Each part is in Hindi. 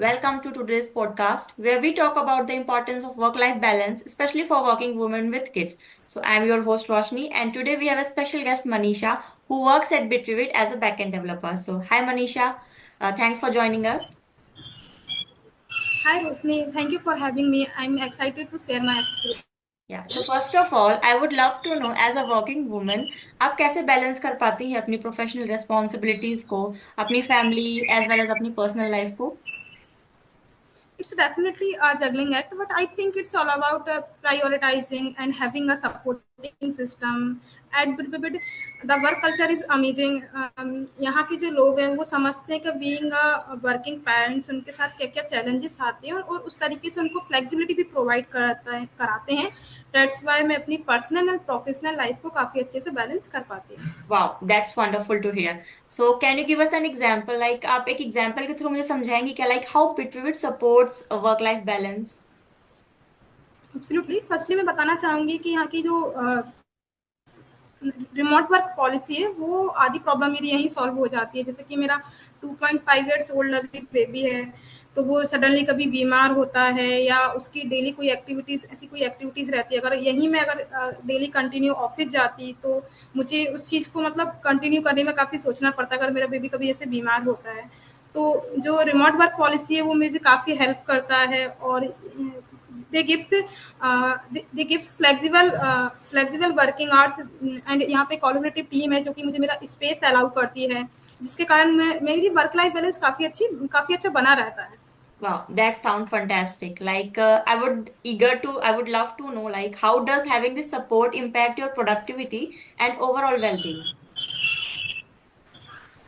Welcome to today's podcast where we talk about the importance of work life balance, especially for working women with kids. So, I'm your host Roshni, and today we have a special guest Manisha who works at Bitrivit as a backend developer. So, hi Manisha, thanks for joining us. Hi Rosni, thank you for having me. I'm excited to share my experience. Yeah, so first of all, I would love to know as a working woman, आप कैसे बैलेंस कर पाती है अपनी प्रोफेशनल रिस्पॉन्सिबिलिटीज को, अपनी फैमिली एज वेल एज अपनी पर्सनल लाइफ को? It's definitely a juggling act, but I think it's all about prioritizing and having a supporting system. At Bidbid, the work culture is amazing. यहाँ के जो लोग हैं वो समझते हैं कि बीइंग वर्किंग पेरेंट्स उनके साथ क्या क्या चैलेंजेस आते हैं और उस तरीके से उनको फ्लेक्सिबिलिटी भी प्रोवाइड कराते हैं. दैट्स वाई मैं अपनी पर्सनल और प्रोफेशनल लाइफ को काफ़ी अच्छे से बैलेंस कर पाती हूँ. वाह, that's wonderful to hear. So can you give us an example, like आप एक एग्जांपल के थ्रू मुझे समझाएंगे क्या, like how Pitwit supports work life balance? Absolutely. Firstly मैं बताना चाहूँगी कि यहाँ की जो रिमोट वर्क पॉलिसी है वो आधी प्रॉब्लम मेरी यहीं सॉल्व हो जाती है. जैसे कि मेरा 2.5 इयर्स ओल्ड अभी बेबी है, तो वो सडनली कभी बीमार होता है या उसकी डेली कोई एक्टिविटीज़ ऐसी कोई एक्टिविटीज़ रहती है, अगर यहीं मैं अगर डेली कंटिन्यू ऑफिस जाती तो मुझे उस चीज़ को मतलब कंटिन्यू करने में काफ़ी सोचना पड़ता है अगर मेरा बेबी कभी ऐसे बीमार होता है. तो जो रिमोट वर्क पॉलिसी है वो मुझे काफ़ी हेल्प करता है और they gives they gives flexible working hours and यहाँ पे कोलैबोरेटिव टीम है जो कि मुझे मेरा स्पेस अलाउ करती है, जिसके कारण मेरी वर्क लाइफ बैलेंस काफी अच्छा बना रहता है. Wow, that sound fantastic. Like, I would love to know, like, how does having this support impact your productivity and overall well-being?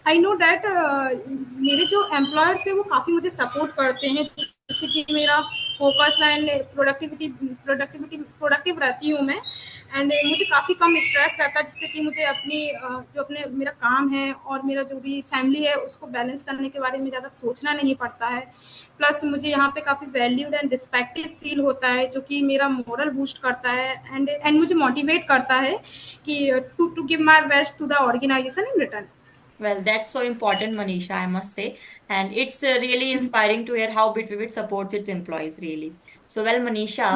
I know that मेरे जो एम्प्लॉयर्स हैं वो काफ़ी मुझे सपोर्ट करते हैं, जैसे कि मेरा फोकस एंड प्रोडक्टिव रहती हूँ मैं. एंड मुझे काफ़ी कम स्ट्रेस रहता है, जिससे कि मुझे जो अपने मेरा काम है और मेरा जो भी फैमिली है उसको बैलेंस करने के बारे में ज़्यादा सोचना नहीं पड़ता है. प्लस मुझे यहाँ पे काफ़ी वैल्यूड एंड रिस्पेक्टेड फील होता है जो कि मेरा मोरल बूस्ट करता है एंड मुझे मोटिवेट करता है कि to give my best to the organisation in return. Well, that's so important, Manisha, I must say. And it's really inspiring to hear how Bitvivid supports its employees, really. So, well, Manisha,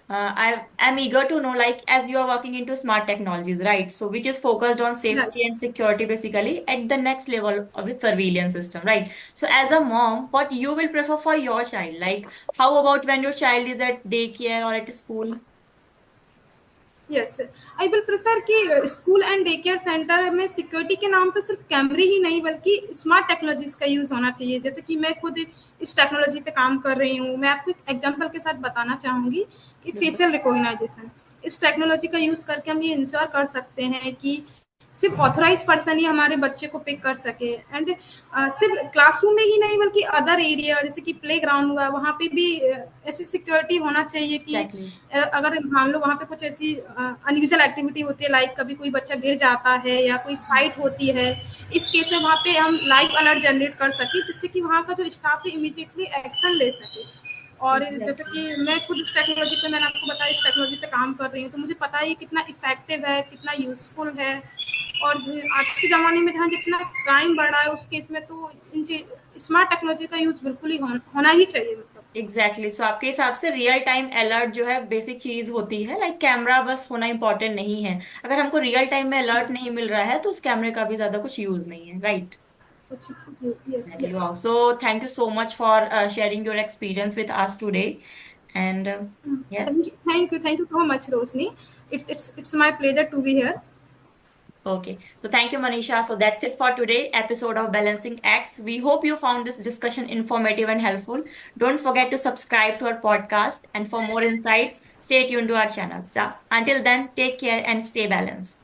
I'm eager to know, like, as you are working into smart technologies, right? So, which is focused on Right. safety and security, basically, at the next level with surveillance system, right? So, as a mom, what you will prefer for your child? Like, how about when your child is at daycare or at school? Yes, I will prefer कि school and day care centre में सिक्योरिटी के नाम पे सिर्फ कैमरे ही नहीं बल्कि स्मार्ट टेक्नोलॉजीज का यूज होना चाहिए. जैसे कि मैं खुद इस टेक्नोलॉजी पे काम कर रही हूँ. मैं आपको एक एग्जांपल के साथ बताना चाहूंगी कि फेशियल रिकॉग्नाइजेशन, इस टेक्नोलॉजी का यूज करके हम ये इंश्योर कर सकते हैं कि सिर्फ ऑथराइज पर्सन ही हमारे बच्चे को पिक कर सके. एंड सिर्फ क्लासरूम में ही नहीं बल्कि अदर एरिया जैसे कि प्ले ग्राउंड हुआ वहाँ पे भी ऐसी सिक्योरिटी होना चाहिए कि Exactly. अगर मान लो वहाँ पे कुछ ऐसी अनयूजुअल एक्टिविटी होती है, लाइक कभी कोई बच्चा गिर जाता है या कोई फाइट होती है, इस केस में वहाँ पे हम लाइव अलर्ट जनरेट कर सके जिससे कि वहाँ का जो स्टाफ है इमीडिएटली एक्शन ले सके. और जैसे Exactly. कि मैं खुद इस टेक्नोलॉजी पे मैंने आपको बताया इस टेक्नोलॉजी पे काम कर रही हूँ, तो मुझे पता है ये कितना इफेक्टिव है, कितना यूजफुल है. और आज के ज़माने में जहाँ जितना क्राइम बढ़ रहा है उस केस में तो इन स्मार्ट टेक्नोलॉजी का यूज़ बिल्कुल ही होना ही चाहिए मतलब. Exactly exactly. सो आपके हिसाब से रियल टाइम अलर्ट जो है बेसिक चीज होती है, लाइक कैमरा बस होना इंपॉर्टेंट नहीं है. अगर हमको रियल टाइम में अलर्ट नहीं मिल रहा है तो उस कैमरे का भी ज्यादा कुछ यूज नहीं है, राइट? कुछ. Yes, exactly. Yes. Wow, so thank you so much for sharing your experience with us today. And yes. Thank you so much, Rosni. It's my pleasure to be here. Okay, so thank you, Manisha. So that's it for today episode of Balancing Acts. We hope you found this discussion informative and helpful. Don't forget to subscribe to our podcast, and for more insights, stay tuned to our channel. So until then, take care and stay balanced.